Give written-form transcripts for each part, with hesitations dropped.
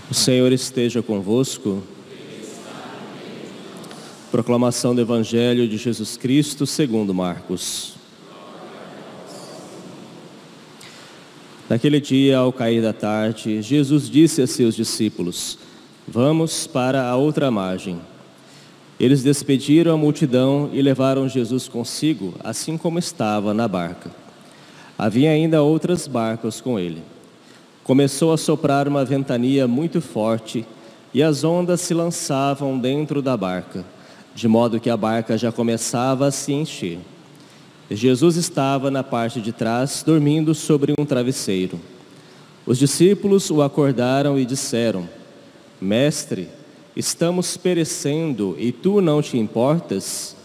O Senhor esteja convosco. Proclamação do Evangelho de Jesus Cristo segundo Marcos. Naquele dia, ao cair da tarde, Jesus disse a seus discípulos: Vamos para a outra margem. Eles despediram a multidão e levaram Jesus consigo, assim como estava na barca. Havia ainda outras barcas com ele. Começou a soprar uma ventania muito forte e as ondas se lançavam dentro da barca, de modo que a barca já começava a se encher. Jesus estava na parte de trás, dormindo sobre um travesseiro. Os discípulos o acordaram e disseram: Mestre, estamos perecendo e tu não te importas?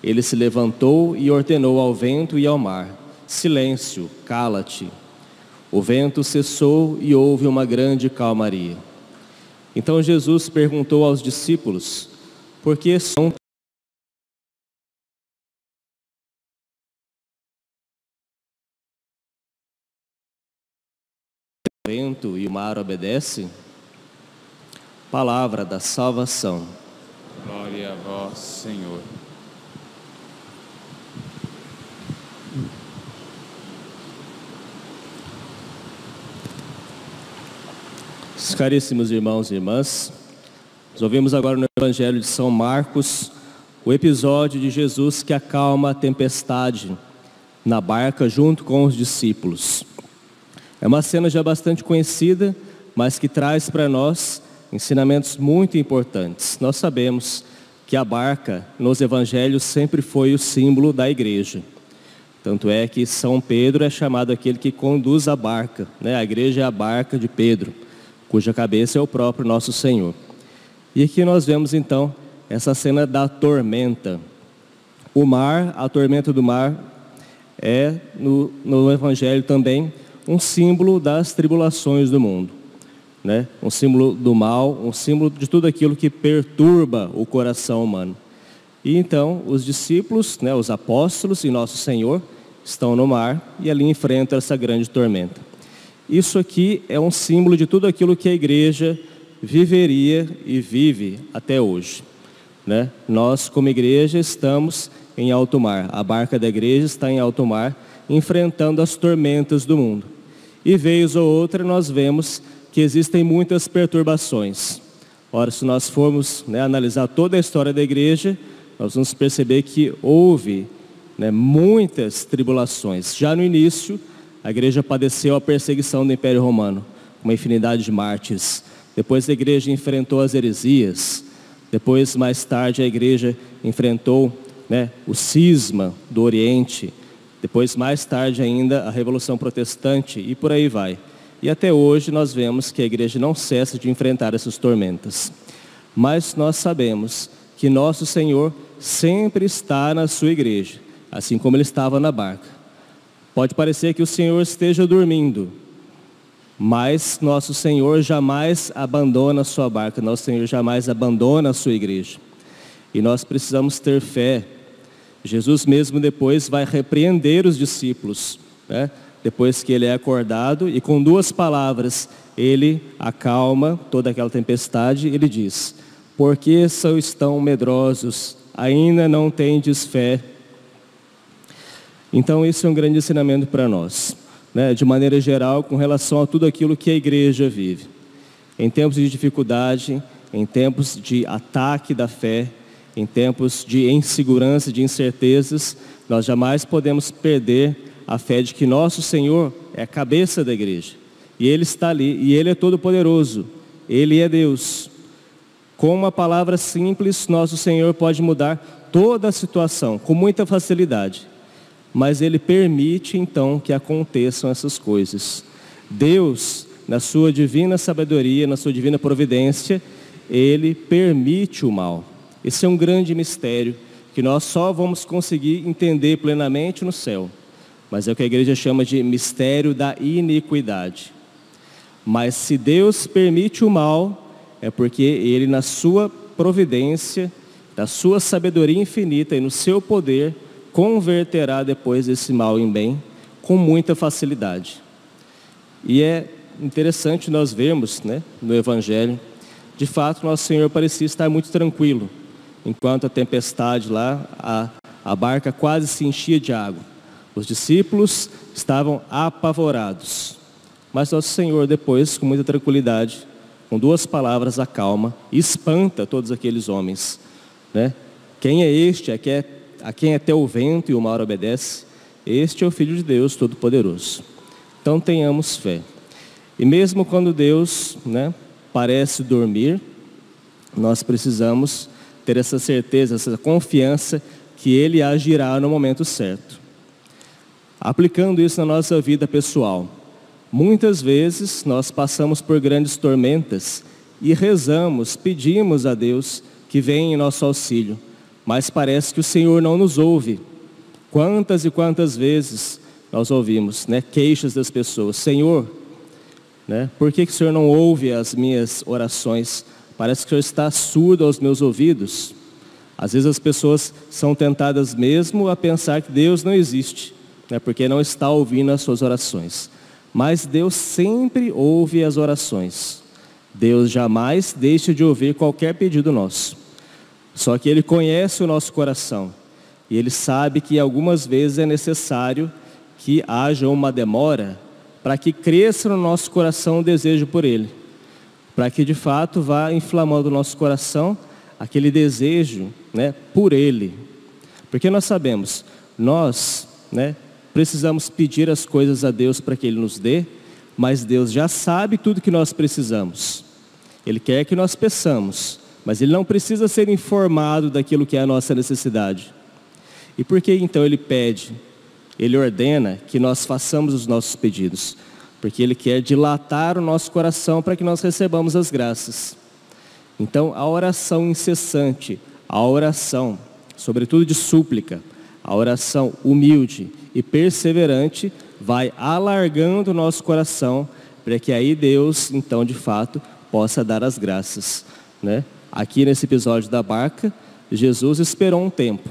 Ele se levantou e ordenou ao vento e ao mar: Silêncio, cala-te. O vento cessou e houve uma grande calmaria. Então Jesus perguntou aos discípulos: Por que são o vento e o mar obedecem? Palavra da salvação. Glória a vós, Senhor. Caríssimos irmãos e irmãs, nós ouvimos agora no Evangelho de São Marcos o episódio de Jesus que acalma a tempestade na barca junto com os discípulos. É uma cena já bastante conhecida, mas que traz para nós ensinamentos muito importantes. Nós sabemos que a barca nos Evangelhos sempre foi o símbolo da igreja. Tanto é que São Pedro é chamado aquele que conduz a barca, né? A igreja é a barca de Pedro, cuja cabeça é o próprio nosso Senhor. E aqui nós vemos então essa cena da tormenta. O mar, a tormenta do mar, é no Evangelho também um símbolo das tribulações do mundo, né? Um símbolo do mal, um símbolo de tudo aquilo que perturba o coração humano. E então os discípulos, né, os apóstolos e nosso Senhor estão no mar e ali enfrentam essa grande tormenta. Isso aqui é um símbolo de tudo aquilo que a igreja viveria e vive até hoje, né? Nós, como igreja, estamos em alto mar. A barca da igreja está em alto mar, enfrentando as tormentas do mundo. E vez ou outra nós vemos que existem muitas perturbações. Ora, se nós formos, né, analisar toda a história da igreja, nós vamos perceber que houve, né, muitas tribulações. Já no início, a igreja padeceu a perseguição do Império Romano, uma infinidade de mártires. Depois a igreja enfrentou as heresias. Depois, mais tarde, a igreja enfrentou, né, o cisma do Oriente. Depois, mais tarde ainda, a Revolução Protestante e por aí vai. E até hoje nós vemos que a igreja não cessa de enfrentar essas tormentas. Mas nós sabemos que nosso Senhor sempre está na sua igreja, assim como ele estava na barca. Pode parecer que o Senhor esteja dormindo, mas nosso Senhor jamais abandona a sua barca, nosso Senhor jamais abandona a sua igreja. E nós precisamos ter fé. Jesus mesmo depois vai repreender os discípulos, né? Depois que ele é acordado, e com duas palavras ele acalma toda aquela tempestade. Ele diz: Por que estão medrosos? Ainda não tendes fé? Então esse é um grande ensinamento para nós, né? De maneira geral, com relação a tudo aquilo que a igreja vive. Em tempos de dificuldade, em tempos de ataque da fé, em tempos de insegurança, de incertezas, nós jamais podemos perder a fé de que nosso Senhor é a cabeça da igreja. E Ele está ali, e Ele é todo poderoso, Ele é Deus. Com uma palavra simples, nosso Senhor pode mudar toda a situação, com muita facilidade. Mas Ele permite então que aconteçam essas coisas. Deus, na sua divina sabedoria, na sua divina providência, Ele permite o mal. Esse é um grande mistério que nós só vamos conseguir entender plenamente no céu. Mas é o que a igreja chama de mistério da iniquidade. Mas se Deus permite o mal, é porque Ele, na sua providência, da sua sabedoria infinita e no seu poder, converterá depois esse mal em bem com muita facilidade. E é interessante nós vermos, né, no Evangelho, de fato, nosso Senhor parecia estar muito tranquilo, enquanto a tempestade lá, a barca quase se enchia de água. Os discípulos estavam apavorados, mas nosso Senhor depois, com muita tranquilidade, com 2 palavras, acalma e espanta todos aqueles homens, né? Quem é este, a quem até o vento e o mar obedece? Este é o Filho de Deus Todo-Poderoso. Então tenhamos fé. E mesmo quando Deus, né, parece dormir, nós precisamos ter essa certeza, essa confiança que Ele agirá no momento certo. Aplicando isso na nossa vida pessoal, muitas vezes nós passamos por grandes tormentas e rezamos, pedimos a Deus que venha em nosso auxílio, mas parece que o Senhor não nos ouve. Quantas e quantas vezes nós ouvimos, né, queixas das pessoas: Senhor, né, por que o Senhor não ouve as minhas orações? Parece que o Senhor está surdo aos meus ouvidos. Às vezes as pessoas são tentadas mesmo a pensar que Deus não existe, né, porque não está ouvindo as suas orações. Mas Deus sempre ouve as orações. Deus jamais deixa de ouvir qualquer pedido nosso. Só que Ele conhece o nosso coração. E Ele sabe que algumas vezes é necessário que haja uma demora para que cresça no nosso coração o desejo por Ele. Para que de fato vá inflamando o nosso coração aquele desejo, né, por Ele. Porque nós sabemos, nós, né, precisamos pedir as coisas a Deus para que Ele nos dê, mas Deus já sabe tudo que nós precisamos. Ele quer que nós peçamos, mas Ele não precisa ser informado daquilo que é a nossa necessidade. E por que então Ele pede? Ele ordena que nós façamos os nossos pedidos, porque Ele quer dilatar o nosso coração para que nós recebamos as graças. Então, a oração incessante, a oração, sobretudo de súplica, a oração humilde e perseverante, vai alargando o nosso coração, para que aí Deus, então, de fato, possa dar as graças, né? Aqui nesse episódio da barca, Jesus esperou um tempo,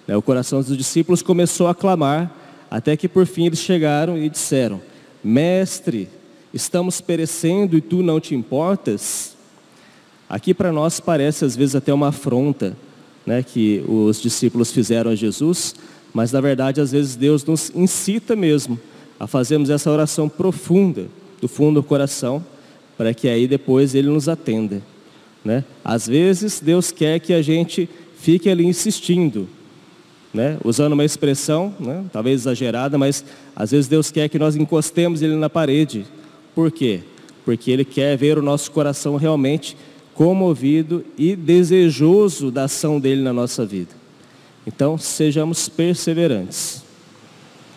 né? O coração dos discípulos começou a clamar, até que por fim eles chegaram e disseram: Mestre, estamos perecendo e tu não te importas? Aqui para nós parece às vezes até uma afronta, né, que os discípulos fizeram a Jesus, mas na verdade às vezes Deus nos incita mesmo a fazermos essa oração profunda, do fundo do coração, para que aí depois Ele nos atenda, né? Às vezes Deus quer que a gente fique ali insistindo, né, usando uma expressão, né, talvez exagerada, mas às vezes Deus quer que nós encostemos Ele na parede. Por quê? Porque Ele quer ver o nosso coração realmente comovido e desejoso da ação dEle na nossa vida. Então, sejamos perseverantes,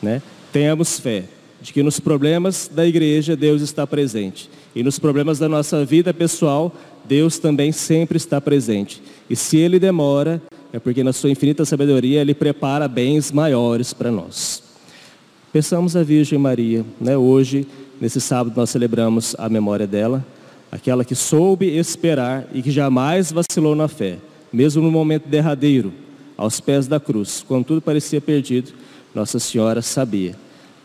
né? Tenhamos fé de que nos problemas da igreja Deus está presente, e nos problemas da nossa vida pessoal Deus também sempre está presente. E se Ele demora, é porque na sua infinita sabedoria Ele prepara bens maiores para nós. Peçamos a Virgem Maria, né? Hoje, nesse sábado, nós celebramos a memória dela, aquela que soube esperar e que jamais vacilou na fé, mesmo no momento derradeiro, aos pés da cruz, quando tudo parecia perdido. Nossa Senhora sabia,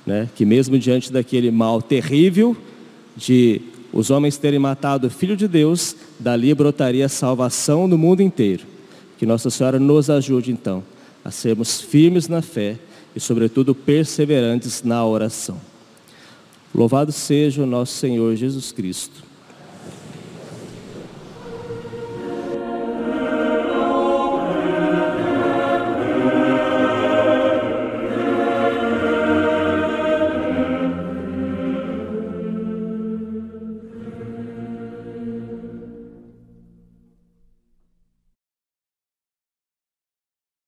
né, que mesmo diante daquele mal terrível de os homens terem matado o Filho de Deus, dali brotaria a salvação no mundo inteiro. Que Nossa Senhora nos ajude então a sermos firmes na fé e sobretudo perseverantes na oração. Louvado seja o nosso Senhor Jesus Cristo.